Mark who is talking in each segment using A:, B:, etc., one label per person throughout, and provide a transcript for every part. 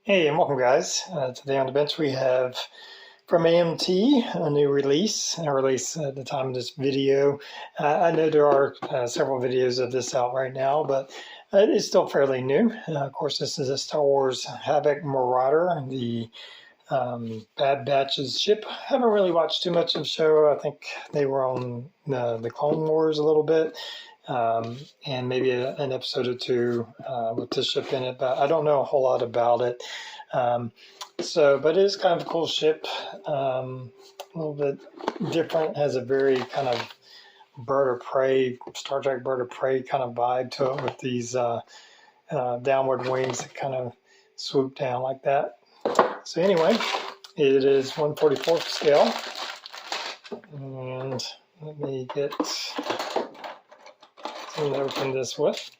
A: Hey, and welcome guys. Today on the bench we have from AMT a new release, at the time of this video. I know there are several videos of this out right now, but it is still fairly new. Of course, this is a Star Wars Havoc Marauder, the Bad Batch's ship. I haven't really watched too much of the show. I think they were on the Clone Wars a little bit. And maybe an episode or two with this ship in it, but I don't know a whole lot about it. But it is kind of a cool ship, a little bit different, has a very kind of bird of prey, Star Trek bird of prey kind of vibe to it with these downward wings that kind of swoop down like that. So anyway, it is 1/44 scale, and let me get something to open this with.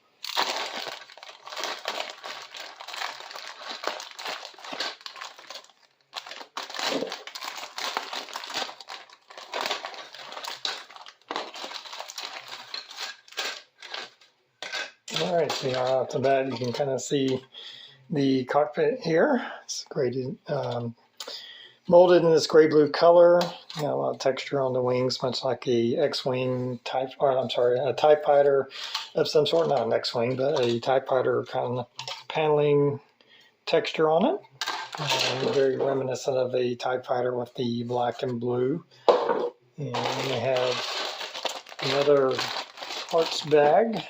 A: All right, so after that you can kind of see the cockpit here. It's graded, molded in this gray-blue color. A lot of texture on the wings, much like a X-wing type, or I'm sorry, a TIE fighter of some sort. Not an X-wing, but a TIE fighter kind of paneling texture on it. Very reminiscent of a TIE fighter with the black and blue. And we have another parts bag.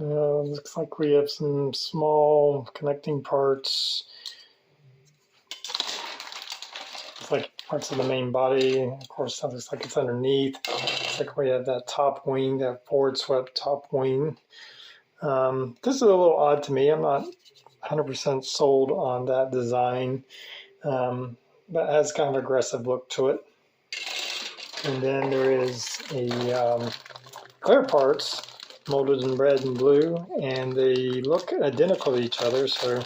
A: Looks like we have some small connecting parts. It's like parts of the main body. Of course, that looks like it's underneath. Looks like we have that top wing, that forward swept top wing. This is a little odd to me. I'm not 100% sold on that design, but it has kind of an aggressive look to it. And then there is a clear parts, molded in red and blue, and they look identical to each other, so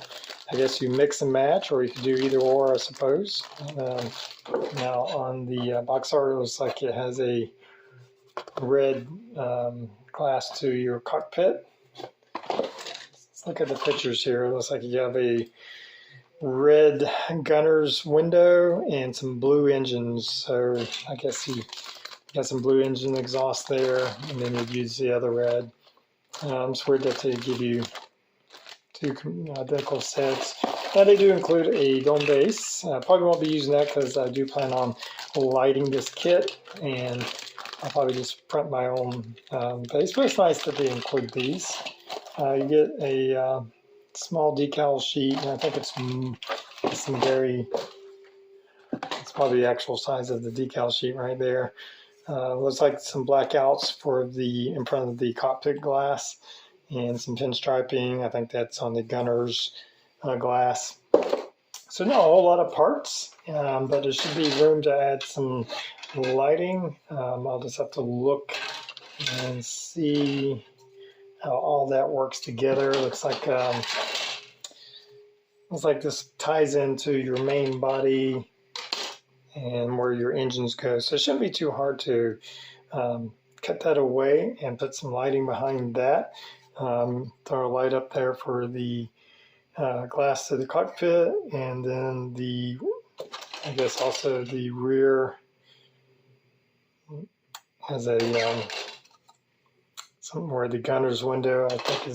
A: I guess you mix and match, or you could do either or, I suppose. Now on the box art, it looks like it has a red glass to your cockpit. Let's look at the pictures here. It looks like you have a red gunner's window and some blue engines, so I guess you got some blue engine exhaust there, and then you'd use the other red. It's weird that they give you two identical sets. Now they do include a dome base. Probably won't be using that because I do plan on lighting this kit, and I'll probably just print my own base. But it's nice that they include these. You get a small decal sheet, and I think it's probably the actual size of the decal sheet right there. Looks like some blackouts for in front of the cockpit glass, and some pinstriping. I think that's on the gunner's glass. So not a whole lot of parts, but there should be room to add some lighting. I'll just have to look and see how all that works together. Looks like this ties into your main body and where your engines go. So it shouldn't be too hard to cut that away and put some lighting behind that. Throw a light up there for the glass to the cockpit, and then I guess also the rear has a somewhere the gunner's window, I think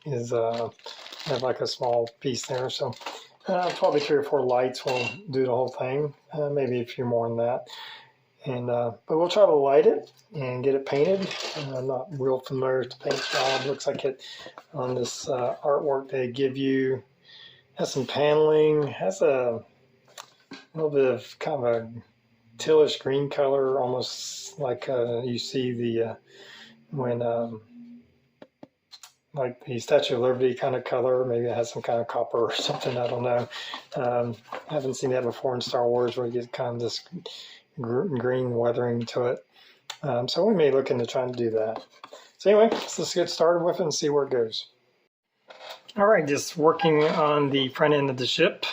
A: is have like a small piece there. So probably 3 or 4 lights will do the whole thing, maybe a few more than that. And but we'll try to light it and get it painted. I'm not real familiar with the paint job. Looks like it on this artwork they give you has some paneling, has a little bit of kind of a tealish green color, almost like you see the when like the Statue of Liberty kind of color. Maybe it has some kind of copper or something, I don't know. I haven't seen that before in Star Wars, where you get kind of this green weathering to it. So we may look into trying to do that. So anyway, let's get started with it and see where it goes. All right, just working on the front end of the ship.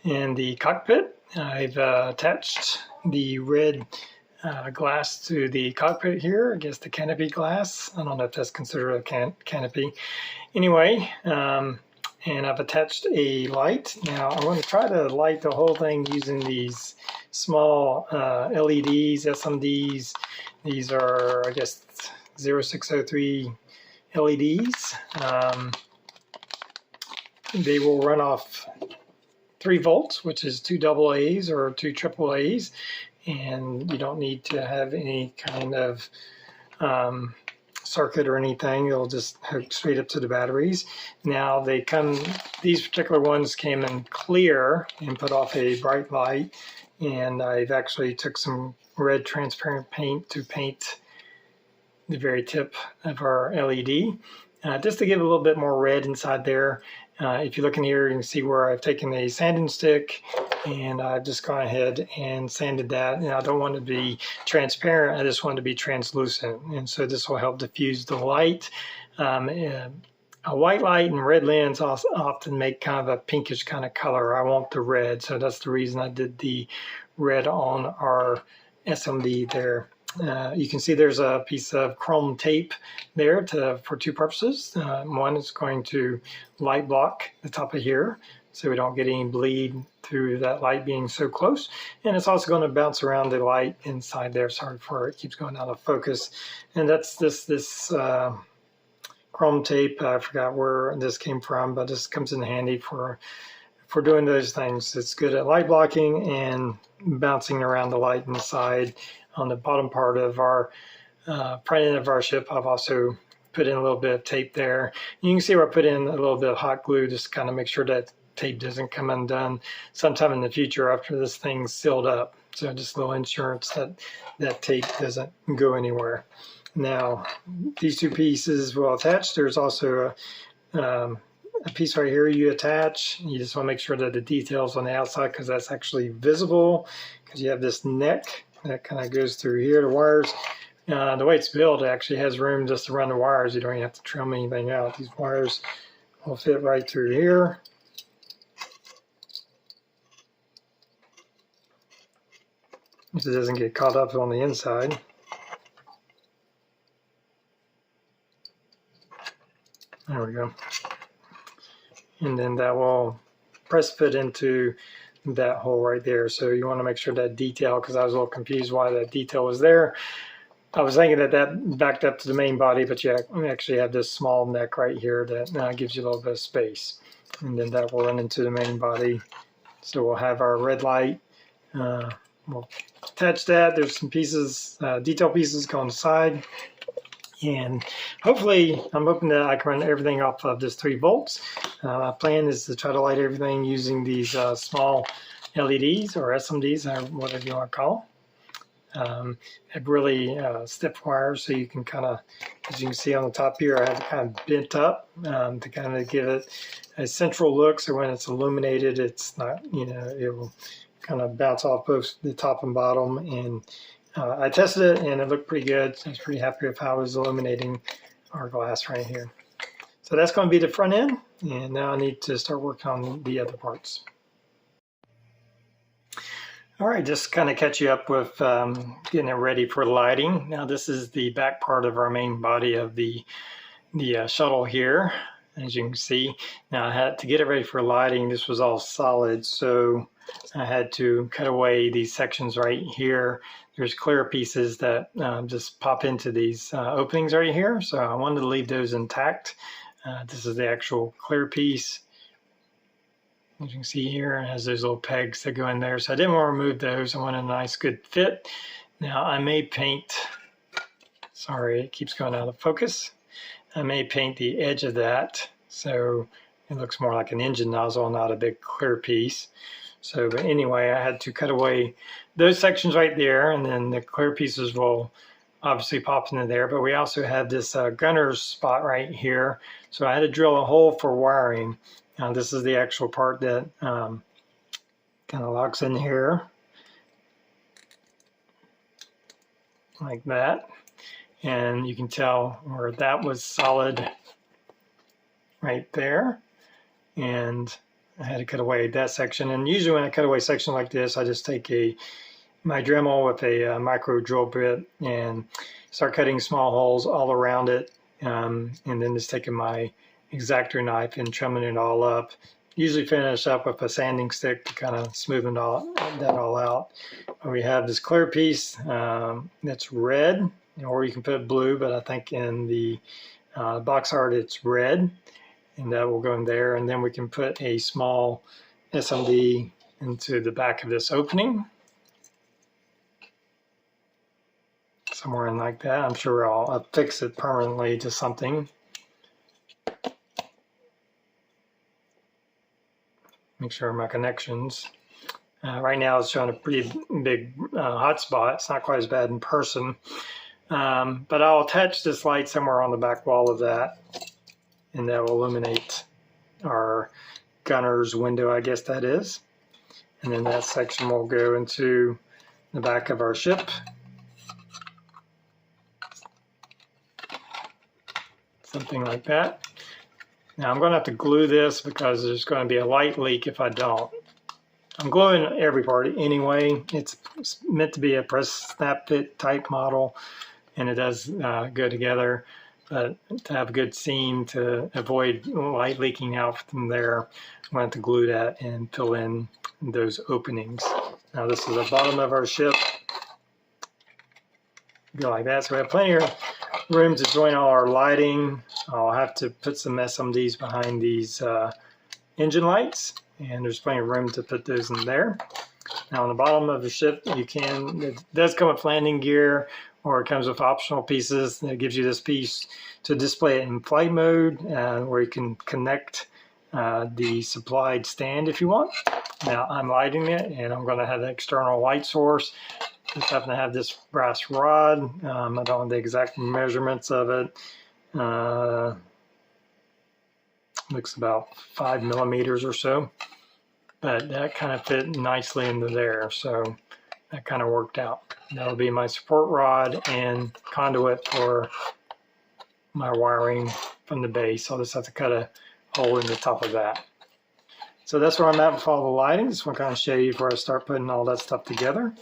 A: in the cockpit. I've attached the red glass to the cockpit here, I guess the canopy glass. I don't know if that's considered a canopy. Anyway, and I've attached a light. Now I'm going to try to light the whole thing using these small LEDs, SMDs. These are, I guess, 0603 LEDs. They will run off 3 volts, which is 2 AA's or 2 AAA's, and you don't need to have any kind of circuit or anything. It'll just hook straight up to the batteries. Now these particular ones came in clear and put off a bright light, and I've actually took some red transparent paint to paint the very tip of our LED, just to give a little bit more red inside there. If you look in here, you can see where I've taken a sanding stick and I've just gone ahead and sanded that. And I don't want it to be transparent, I just want it to be translucent. And so this will help diffuse the light. A white light and red lens often make kind of a pinkish kind of color. I want the red, so that's the reason I did the red on our SMD there. You can see there's a piece of chrome tape there for 2 purposes. One is going to light block the top of here so we don't get any bleed through that light being so close. And it's also going to bounce around the light inside there. Sorry for it keeps going out of focus. And that's this chrome tape. I forgot where this came from, but this comes in handy for doing those things. It's good at light blocking and bouncing around the light inside. On the bottom part of our front end of our ship, I've also put in a little bit of tape there. You can see where I put in a little bit of hot glue, just kind of make sure that tape doesn't come undone sometime in the future after this thing's sealed up. So just a little insurance that tape doesn't go anywhere. Now, these 2 pieces will attach. There's also a piece right here you attach. You just want to make sure that the details on the outside, because that's actually visible, because you have this neck that kind of goes through here. The wires, the way it's built, it actually has room just to run the wires. You don't even have to trim anything out. These wires will fit right through here. If it doesn't get caught up on the inside. There we go. And then that will press fit into that hole right there. So you want to make sure that detail, because I was a little confused why that detail was there. I was thinking that backed up to the main body, but you actually have this small neck right here that gives you a little bit of space. And then that will run into the main body. So we'll have our red light. We'll attach that. There's some pieces, detail pieces go on the side. And hopefully, I'm hoping that I can run everything off of just 3 volts. My plan is to try to light everything using these small LEDs or SMDs, or whatever you want to call them. Have really stiff wires, so you can kind of, as you can see on the top here, I have it kind of bent up to kind of give it a central look. So when it's illuminated, it's not, it will kind of bounce off both the top and bottom. And I tested it and it looked pretty good. I was pretty happy with how it was illuminating our glass right here. So that's going to be the front end, and now I need to start working on the other parts. All right, just kind of catch you up with getting it ready for lighting. Now this is the back part of our main body of the shuttle here, as you can see. Now I had to get it ready for lighting. This was all solid, so I had to cut away these sections right here. There's clear pieces that just pop into these openings right here, so I wanted to leave those intact. This is the actual clear piece. As you can see here, it has those little pegs that go in there, so I didn't want to remove those. I wanted a nice good fit. Now I may paint, sorry, it keeps going out of focus. I may paint the edge of that so it looks more like an engine nozzle, not a big clear piece. So, but anyway, I had to cut away those sections right there, and then the clear pieces will obviously pop into there. But we also have this gunner's spot right here, so I had to drill a hole for wiring. Now this is the actual part that kind of locks in here, like that. And you can tell where that was solid right there. And I had to cut away that section. And usually when I cut away a section like this, I just take my Dremel with a micro drill bit and start cutting small holes all around it, and then just taking my X-Acto knife and trimming it all up. Usually finish up with a sanding stick to kind of smoothen that all out. We have this clear piece that's red, or you can put blue, but I think in the box art it's red, and that will go in there. And then we can put a small SMD into the back of this opening, somewhere in like that. I'm sure I'll affix it permanently to something. Make sure my connections. Right now it's showing a pretty big hot spot. It's not quite as bad in person. But I'll attach this light somewhere on the back wall of that, and that will illuminate our gunner's window, I guess that is. And then that section will go into the back of our ship. Something like that. Now I'm going to have to glue this because there's going to be a light leak if I don't. I'm gluing every part anyway. It's meant to be a press snap fit type model, and it does go together. But to have a good seam to avoid light leaking out from there, I'm going to have to glue that and fill in those openings. Now this is the bottom of our ship. Go like that. So we have plenty of room to join all our lighting. I'll have to put some SMDs behind these engine lights, and there's plenty of room to put those in there. Now on the bottom of the ship, it does come with landing gear, or it comes with optional pieces. That gives you this piece to display it in flight mode, where you can connect the supplied stand if you want. Now I'm lighting it, and I'm going to have an external light source. Just happen to have this brass rod. I don't know the exact measurements of it. Looks about 5 millimeters or so, but that kind of fit nicely into there, so that kind of worked out. That'll be my support rod and conduit for my wiring from the base. I'll just have to cut a hole in the top of that. So that's where I'm at with all the lighting. Just want to kind of show you before I start putting all that stuff together.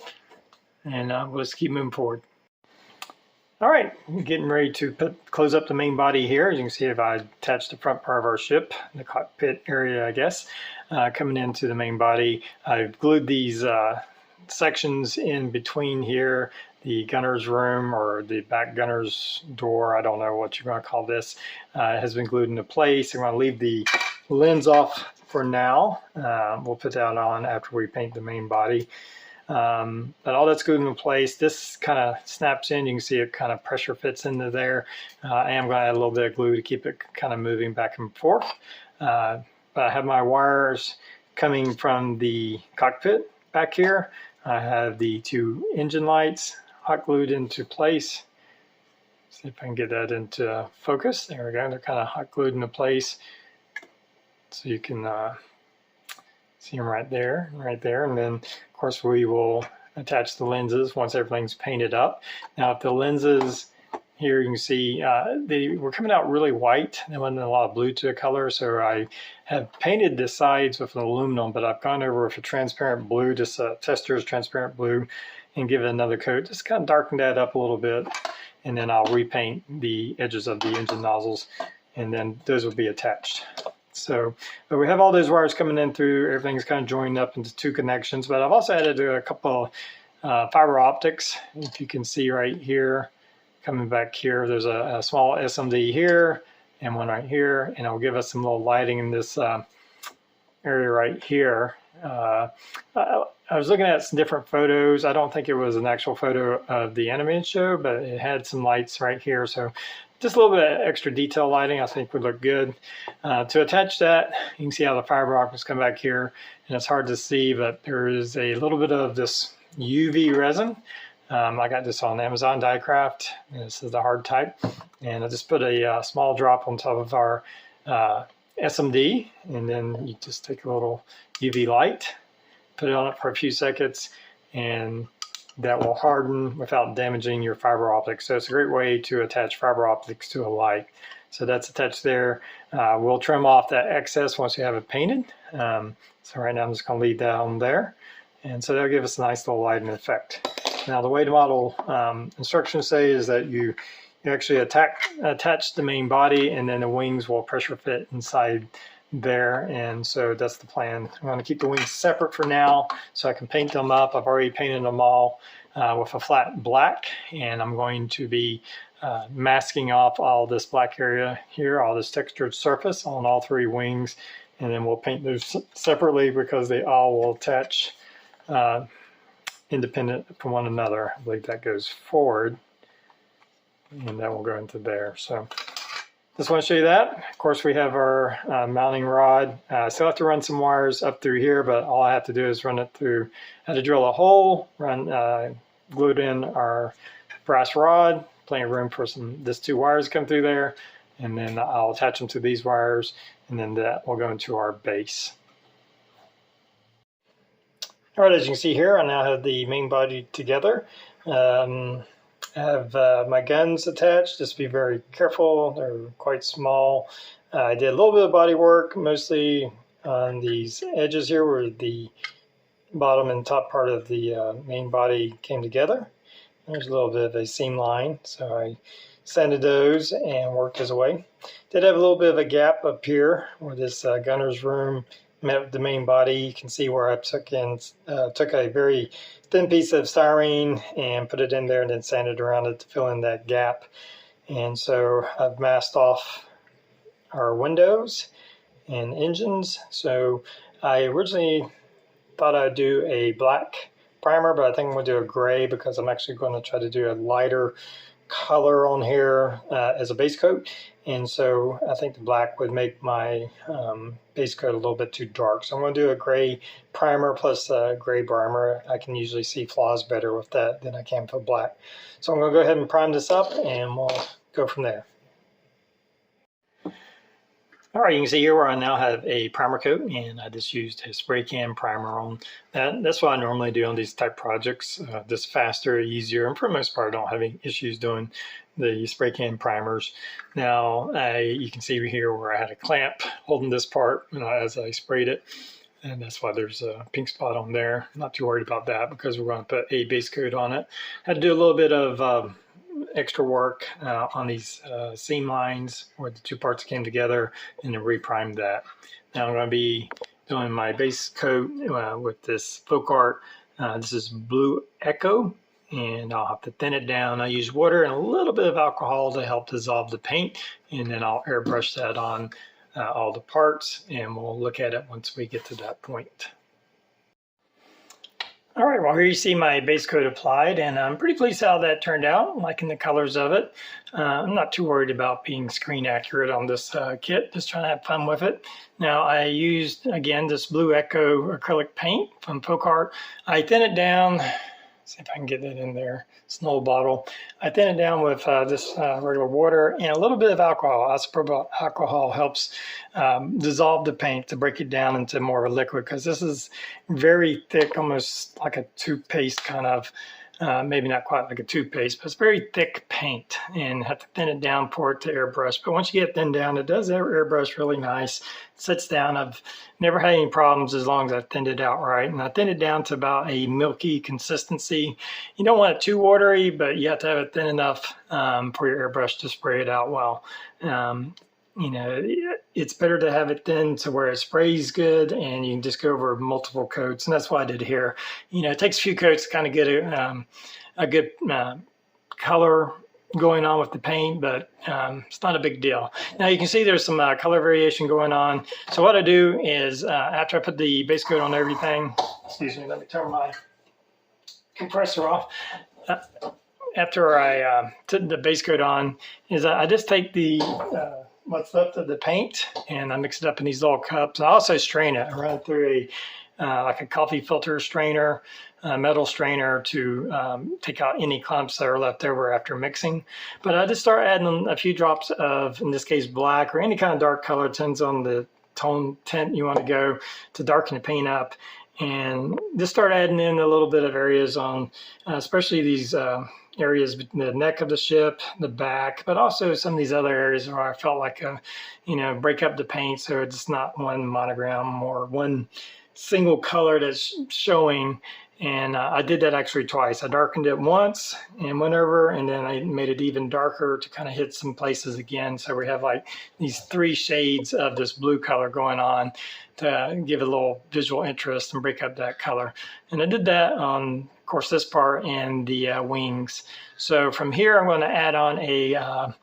A: And we'll just keep moving forward. All right, getting ready to close up the main body here. As you can see, if I attach the front part of our ship, the cockpit area, I guess, coming into the main body. I've glued these sections in between here. The gunner's room, or the back gunner's door, I don't know what you're going to call this, has been glued into place. I'm going to leave the lens off for now. We'll put that on after we paint the main body. But all that's glued into place. This kind of snaps in. You can see it kind of pressure fits into there. I am going to add a little bit of glue to keep it kind of moving back and forth. But I have my wires coming from the cockpit back here. I have the two engine lights hot glued into place. See if I can get that into focus. There we go. They're kind of hot glued into place. So you can see them right there. And then, of course, we will attach the lenses once everything's painted up. Now, if the lenses here, you can see they were coming out really white. There wasn't a lot of blue to the color, so I have painted the sides with an aluminum, but I've gone over with a transparent blue, just a tester's transparent blue, and give it another coat. Just kind of darken that up a little bit, and then I'll repaint the edges of the engine nozzles, and then those will be attached. So but we have all those wires coming in through. Everything's kind of joined up into two connections, but I've also added a couple fiber optics. If you can see right here, coming back here, there's a small SMD here and one right here, and it'll give us some little lighting in this area right here. I was looking at some different photos. I don't think it was an actual photo of the animated show, but it had some lights right here. So just a little bit of extra detail lighting I think would look good. To attach that, you can see how the fiber optics come back here, and it's hard to see, but there is a little bit of this UV resin. I got this on Amazon Diecraft, and this is the hard type, and I just put a small drop on top of our SMD, and then you just take a little UV light, put it on it for a few seconds, and that will harden without damaging your fiber optics. So it's a great way to attach fiber optics to a light. So that's attached there. We'll trim off that excess once you have it painted. So right now I'm just going to leave that on there. And so that'll give us a nice little lighting effect. Now the way the model instructions say is that you actually attach the main body, and then the wings will pressure fit inside there. And so that's the plan. I'm going to keep the wings separate for now so I can paint them up. I've already painted them all with a flat black, and I'm going to be masking off all this black area here, all this textured surface on all 3 wings, and then we'll paint those separately because they all will attach independent from one another. I believe that goes forward, and that will go into there. So just want to show you that. Of course, we have our mounting rod. I still have to run some wires up through here, but all I have to do is run it through. I had to drill a hole, glued in our brass rod, plenty of room for this 2 wires to come through there, and then I'll attach them to these wires, and then that will go into our base. All right, as you can see here, I now have the main body together. I have my guns attached. Just be very careful. They're quite small. I did a little bit of body work, mostly on these edges here where the bottom and top part of the main body came together. There's a little bit of a seam line, so I sanded those and worked those away. Did have a little bit of a gap up here where this gunner's room met with the main body. You can see where I took a very thin piece of styrene and put it in there and then sanded around it to fill in that gap. And so I've masked off our windows and engines. So I originally thought I'd do a black primer, but I think I'm going to do a gray because I'm actually going to try to do a lighter color on here as a base coat. And so I think the black would make my base coat a little bit too dark. So I'm going to do a gray primer plus a gray primer. I can usually see flaws better with that than I can with black. So I'm going to go ahead and prime this up, and we'll go from there. All right, you can see here where I now have a primer coat, and I just used a spray can primer on that. That's what I normally do on these type projects, just faster, easier, and for the most part I don't have any issues doing the spray can primers. Now you can see here where I had a clamp holding this part as I sprayed it, and that's why there's a pink spot on there. I'm not too worried about that because we're going to put a base coat on it. Had to do a little bit of extra work on these seam lines where the 2 parts came together, and then reprimed that. Now I'm going to be doing my base coat with this folk art. This is Blue Echo, and I'll have to thin it down. I use water and a little bit of alcohol to help dissolve the paint, and then I'll airbrush that on all the parts, and we'll look at it once we get to that point. All right, well, here you see my base coat applied, and I'm pretty pleased how that turned out, liking the colors of it. I'm not too worried about being screen accurate on this kit, just trying to have fun with it. Now, I used, again, this Blue Echo acrylic paint from Folk Art. I thin it down. See if I can get it in there. Snow bottle. I thin it down with this regular water and a little bit of alcohol. Isopropyl alcohol helps dissolve the paint to break it down into more of a liquid, because this is very thick, almost like a toothpaste kind of. Maybe not quite like a toothpaste, but it's very thick paint, and have to thin it down, pour it to airbrush. But once you get thinned down, it does airbrush really nice. It sits down. I've never had any problems as long as I thinned it out right. And I thinned it down to about a milky consistency. You don't want it too watery, but you have to have it thin enough for your airbrush to spray it out well. It's better to have it thin to where it sprays good, and you can just go over multiple coats, and that's what I did here. It takes a few coats to kind of get a good color going on with the paint, but it's not a big deal. Now you can see there's some color variation going on. So what I do is after I put the base coat on everything, excuse me, let me turn my compressor off. After I put the base coat on, is I just take the what's left of the paint, and I mix it up in these little cups. I also strain it. I run it through like a coffee filter strainer, metal strainer, to take out any clumps that are left over after mixing. But I just start adding a few drops of, in this case, black or any kind of dark color. It depends on the tint you want to go to darken the paint up. and just start adding in a little bit of areas on, especially these areas, the neck of the ship, the back, but also some of these other areas where I felt like, break up the paint so it's not one monogram or one single color that's showing. And I did that actually twice. I darkened it once and went over, and then I made it even darker to kind of hit some places again. So we have like these 3 shades of this blue color going on to give it a little visual interest and break up that color. And I did that on, of course, this part and the wings. So from here, I'm going to add on a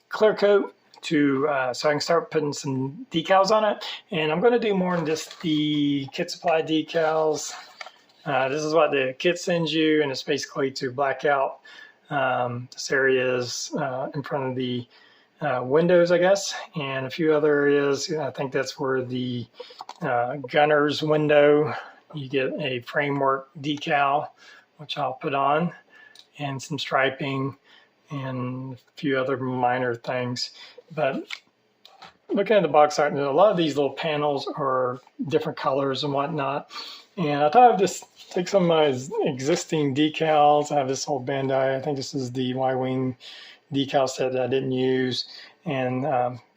A: clear coat so I can start putting some decals on it. And I'm going to do more than just the kit supply decals. This is what the kit sends you, and it's basically to black out this areas in front of the windows, I guess, and a few other areas. I think that's where the gunner's window, you get a framework decal, which I'll put on, and some striping and a few other minor things. But looking at the box art, a lot of these little panels are different colors and whatnot. And I thought I'd just take some of my existing decals. I have this old Bandai. I think this is the Y-Wing decal set that I didn't use. And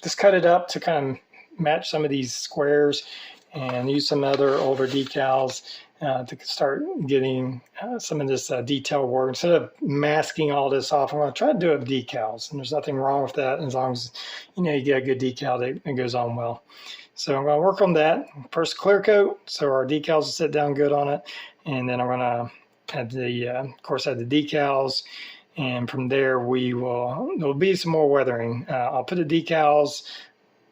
A: just cut it up to kind of match some of these squares and use some other older decals to start getting some of this detail work. Instead of masking all this off, I'm going to try to do it with decals. And there's nothing wrong with that as long as you get a good decal that goes on well. So I'm going to work on that. First, clear coat, so our decals will sit down good on it. And then I'm going to add of course, add the decals. And from there, there'll be some more weathering. I'll put the decals,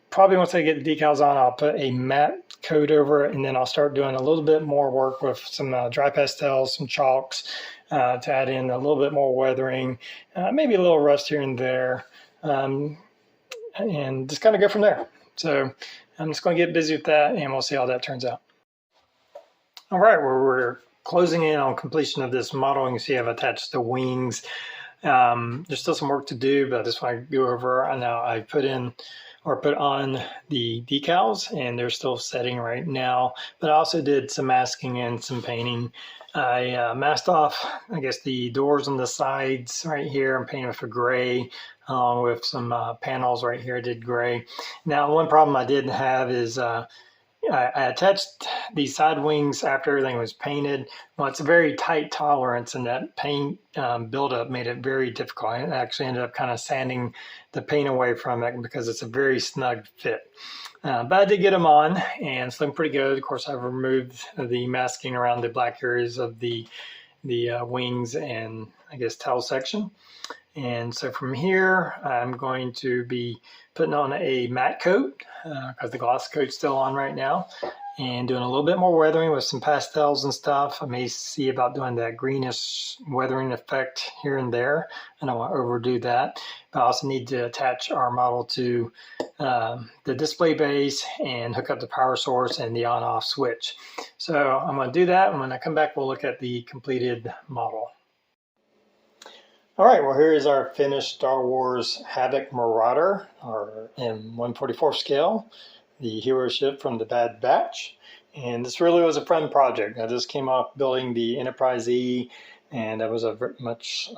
A: probably once I get the decals on, I'll put a matte coat over it. And then I'll start doing a little bit more work with some dry pastels, some chalks, to add in a little bit more weathering, maybe a little rust here and there, and just kind of go from there. So I'm just going to get busy with that, and we'll see how that turns out. All right, we're closing in on completion of this model. You can see I've attached the wings. There's still some work to do, but I just want to go over. Now I put on the decals, and they're still setting right now. But I also did some masking and some painting. I masked off, I guess, the doors on the sides right here and painted with a gray, along with some panels right here. I did gray. Now, one problem I did have is I attached these side wings after everything was painted. Well, it's a very tight tolerance, and that paint buildup made it very difficult. I actually ended up kind of sanding the paint away from it because it's a very snug fit. But I did get them on, and it's looking pretty good. Of course, I've removed the masking around the black areas of the wings and, I guess, tail section. And so from here, I'm going to be putting on a matte coat because the gloss coat's still on right now, and doing a little bit more weathering with some pastels and stuff. I may see about doing that greenish weathering effect here and there. I don't want to overdo that. But I also need to attach our model to the display base and hook up the power source and the on-off switch. So I'm going to do that, and when I come back, we'll look at the completed model. All right, well, here is our finished Star Wars Havoc Marauder, or in 1/44 scale, the hero ship from the Bad Batch. And this really was a fun project. I just came off building the Enterprise E, and that was a much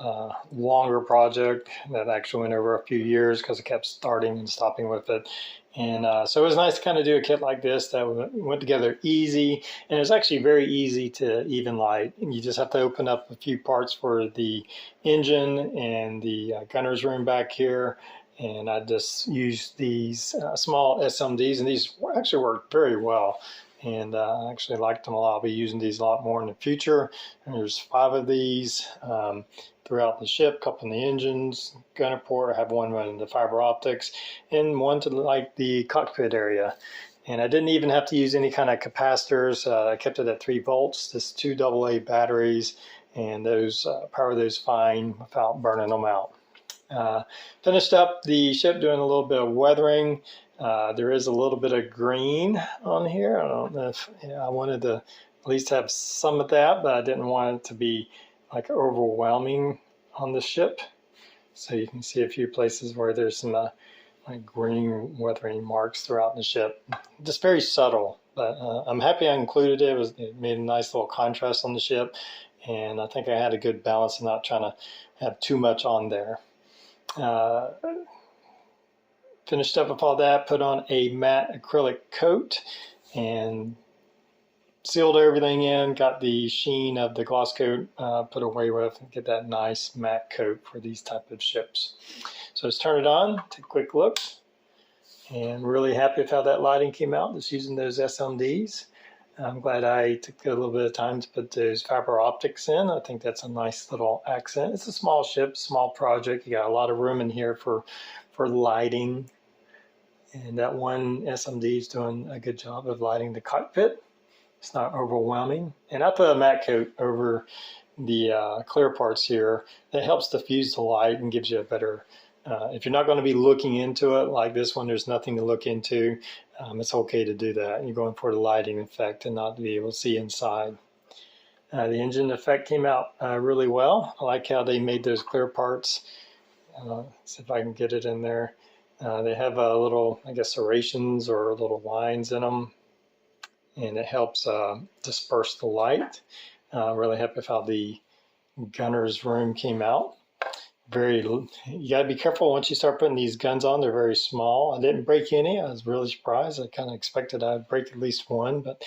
A: longer project that actually went over a few years because I kept starting and stopping with it. And so it was nice to kind of do a kit like this that went together easy, and it's actually very easy to even light. You just have to open up a few parts for the engine and the gunner's room back here, and I just used these small SMDs, and these actually worked very well. And I actually liked them a lot. I'll be using these a lot more in the future. And there's 5 of these throughout the ship, a couple in the engines, gunner port. I have one running the fiber optics, and one to like the cockpit area. And I didn't even have to use any kind of capacitors. I kept it at 3 volts, just 2 AA batteries, and those power those fine without burning them out. Finished up the ship doing a little bit of weathering. There is a little bit of green on here. I don't know if I wanted to at least have some of that, but I didn't want it to be like overwhelming on the ship. So you can see a few places where there's some like green weathering marks throughout the ship. Just very subtle, But I'm happy I included it. It made a nice little contrast on the ship, and I think I had a good balance of not trying to have too much on there. Finished up with all that, put on a matte acrylic coat, and sealed everything in, got the sheen of the gloss coat put away with, and get that nice matte coat for these type of ships. So let's turn it on, take a quick look, and really happy with how that lighting came out, just using those SMDs. I'm glad I took a little bit of time to put those fiber optics in. I think that's a nice little accent. It's a small ship, small project. You got a lot of room in here for lighting. And that one SMD is doing a good job of lighting the cockpit. It's not overwhelming. And I put a matte coat over the clear parts here. That helps diffuse the light and gives you a better, if you're not going to be looking into it like this one, there's nothing to look into. It's okay to do that. You're going for the lighting effect and not to be able to see inside. The engine effect came out really well. I like how they made those clear parts. See if I can get it in there. They have a little, I guess, serrations or little lines in them, and it helps disperse the light. Really happy with how the gunner's room came out. You got to be careful once you start putting these guns on. They're very small. I didn't break any. I was really surprised. I kind of expected I'd break at least one, but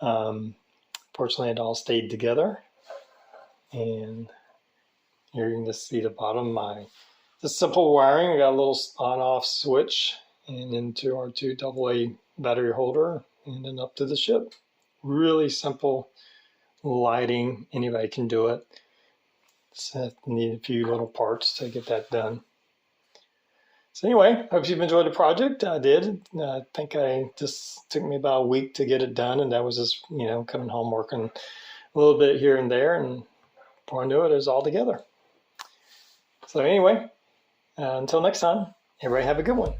A: fortunately it all stayed together. And here you can just see the bottom. Just simple wiring. I got a little on-off switch and into our 2 AA battery holder and then up to the ship. Really simple lighting. Anybody can do it. So need a few little parts to get that done. So anyway, hope you've enjoyed the project. I did. I think I just took me about a week to get it done, and that was just, coming home working a little bit here and there, and before I knew it was all together. So anyway, until next time, everybody have a good one.